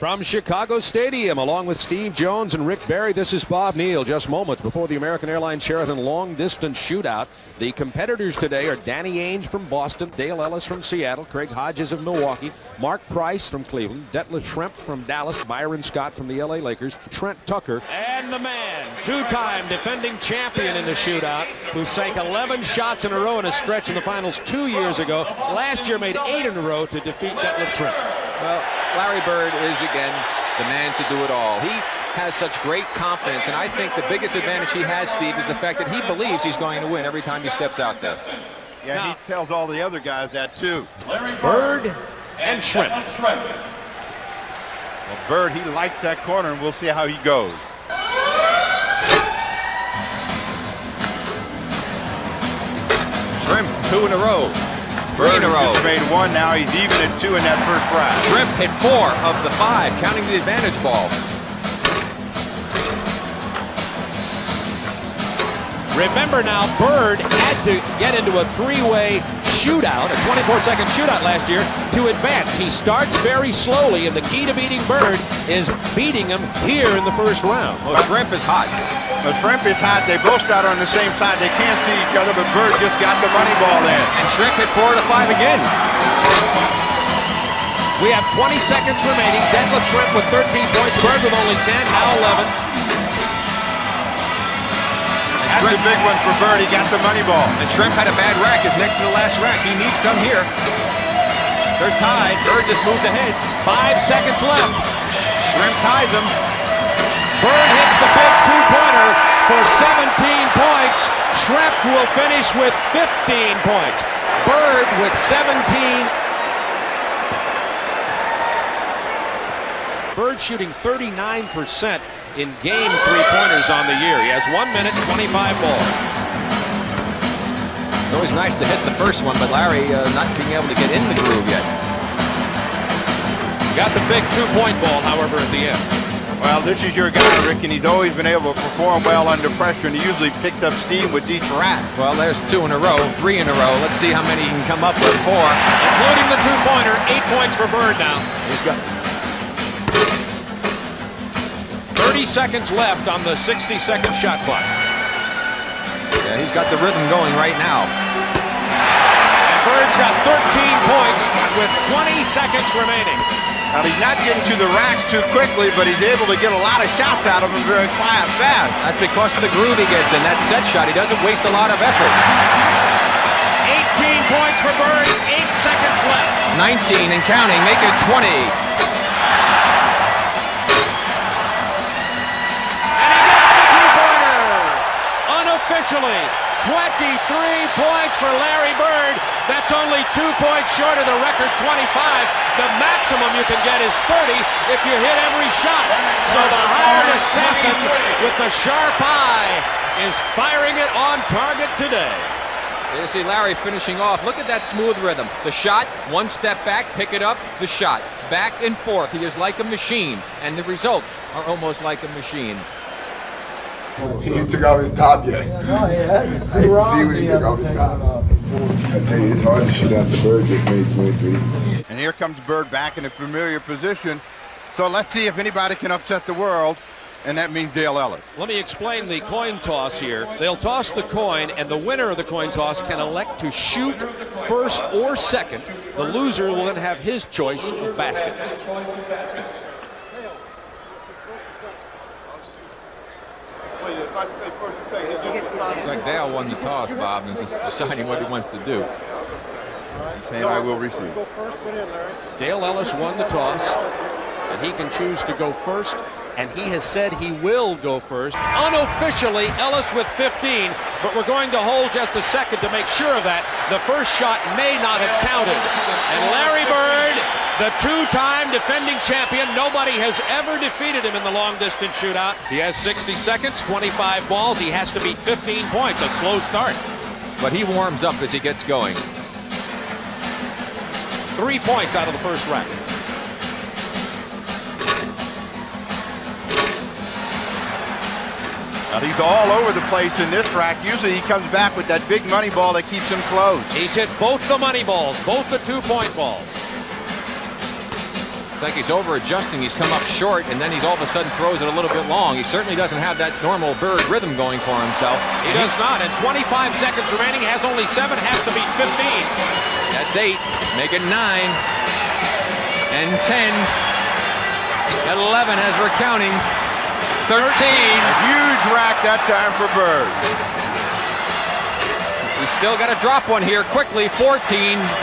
From Chicago Stadium, along with Steve Jones and Rick Barry, this is Bob Neal. Just moments before the American Airlines Sheraton long-distance shootout. The competitors today are Danny Ainge from Boston, Dale Ellis from Seattle, Craig Hodges of Milwaukee, Mark Price from Cleveland, Detlef Schrempf from Dallas, Byron Scott from the LA Lakers, Trent Tucker, and the man, two-time defending champion in the shootout, who sank 11 shots in a row in a stretch in the finals 2 years ago. Last year made 8 in a row to defeat Detlef Schrempf. Well, Larry Bird is, again, the man to do it all. He has such great confidence, and I think the biggest advantage he has, Steve, is the fact that he believes he's going to win every time he steps out there. Yeah, now, he tells all the other guys that, too. Bird and Schrempf. Well, Bird, he likes that corner, and we'll see how he goes. Schrempf, 2 in a row. 3 in a row. Just made 1 now. He's even at 2 in that first round. Schrempf hit 4 of the 5, counting the advantage ball. Remember now, Bird had to get into a 3-way shootout, a 24-second shootout last year to advance. He starts very slowly, and the key to beating Bird is beating him here in the first round. Well, Schrempf is hot. But Schrempf is hot. They both start on the same side. They can't see each other, but Bird just got the money ball in. And Schrempf hit 4 of the 5 again. We have 20 seconds remaining. Detlef Schrempf with 13 points. Bird with only 10, now 11. That's a big one for Bird. He got the money ball. And Schrempf had a bad rack. Is next to the last rack. He needs some here. They're tied. Bird just moved ahead. 5 seconds left. Schrempf ties him. Bird hits the big two-pointer for 17 points. Schrempf will finish with 15 points. Bird with 17. Bird shooting 39% in game three-pointers on the year. He has 1 minute, 25 balls. It's always nice to hit the first one, but Larry not being able to get in the groove yet. Got the big two-point ball, however, at the end. Well, this is your guy, Rick, and he's always been able to perform well under pressure, and he usually picks up steam with each rack. Well, there's 2 in a row, 3 in a row. Let's see how many he can come up with. 4. Including the two-pointer, 8 points for Bird now. He's got 30 seconds left on the 60-second shot clock. Yeah, he's got the rhythm going right now. And Bird's got 13 points with 20 seconds remaining. Now, he's not getting to the racks too quickly, but he's able to get a lot of shots out of them very fast. That's because of the groove he gets in. That set shot, he doesn't waste a lot of effort. 18 points for Bird, 8 seconds left. 19 and counting, make it 20. Unofficially, 23 points for Larry Bird. That's only 2 points short of the record 25. The maximum you can get is 30 if you hit every shot. So the hired assassin with the sharp eye is firing it on target today. You see Larry finishing off. Look at that smooth rhythm. The shot, 1 step back, pick it up, the shot. Back and forth. He is like a machine, and the results are almost like a machine. He ain't took off his top yet. I didn't see when he took off his top. I tell you, it's hard to shoot out the Bird just made 23. And here comes Bird back in a familiar position. So let's see if anybody can upset the world, and that means Dale Ellis. Let me explain the coin toss here. They'll toss the coin, and the winner of the coin toss can elect to shoot first or second. The loser will then have his choice of baskets. It's like Dale won the toss, Bob, and is deciding what he wants to do. He's saying, I will receive. Dale Ellis won the toss, and he can choose to go first, and he has said he will go first. Unofficially, Ellis with 15, but we're going to hold just a second to make sure of that. The first shot may not have counted. And Larry Bird, the two-time defending champion, nobody has ever defeated him in the long-distance shootout. He has 60 seconds, 25 balls. He has to beat 15 points, a slow start. But he warms up as he gets going. 3 points out of the first rack. Now, he's all over the place in this rack. Usually he comes back with that big money ball that keeps him close. He's hit both the money balls, both the two-point balls. like he's over-adjusting. He's come up short, and then he's all of a sudden throws it a little bit long. He certainly doesn't have that normal Bird rhythm going for himself. He does not, and 25 seconds remaining, has only 7, has to beat 15. That's 8, make it 9, and 10, 11 as we're counting, 13. A huge rack that time for Bird. We still got to drop one here quickly, 14.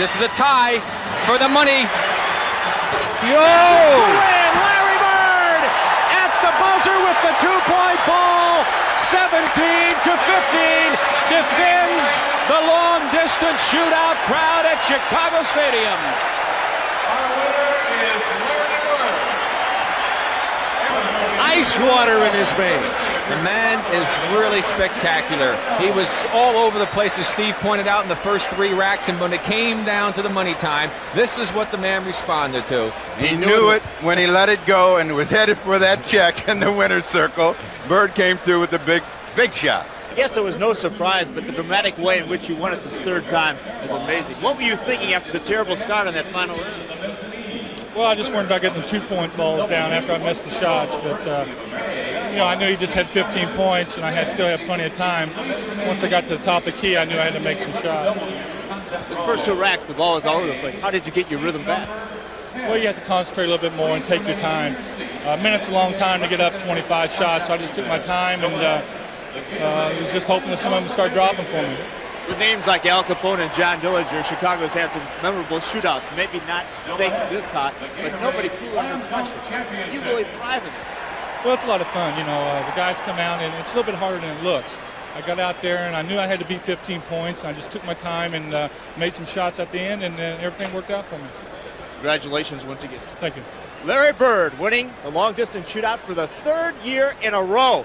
This is a tie for the money. Yo! And Larry Bird at the buzzer with the 2-point ball, 17-15, defends the long-distance shootout crowd at Chicago Stadium. Our winner is Larry Bird. Ice water in his veins. The man is really spectacular. He was all over the place, as Steve pointed out, in the first 3 racks, and when it came down to the money time, this is what the man responded to. He knew it when he let it go and was headed for that check in the winner's circle. Bird came through with a big shot. I guess it was no surprise, but the dramatic way in which you won it this 3rd time is amazing. What were you thinking after the terrible start on that final round? Well, I just worried about getting the 2-point balls down after I missed the shots, but you know, I knew he just had 15 points, and I still had plenty of time. Once I got to the top of the key, I knew I had to make some shots. Those first 2 racks, the ball was all over the place. How did you get your rhythm back? Well, you have to concentrate a little bit more and take your time. A minute's a long time to get up 25 shots, so I just took my time and was just hoping that someone would start dropping for me. With names like Al Capone and John Dillinger, Chicago's had some memorable shootouts. Maybe not stakes this high, but nobody cooler under pressure. You really thrive in this. Well, it's a lot of fun. You know, the guys come out, and it's a little bit harder than it looks. I got out there, and I knew I had to beat 15 points. And I just took my time and made some shots at the end, and everything worked out for me. Congratulations once again. Thank you. Larry Bird winning the long-distance shootout for the 3rd year in a row.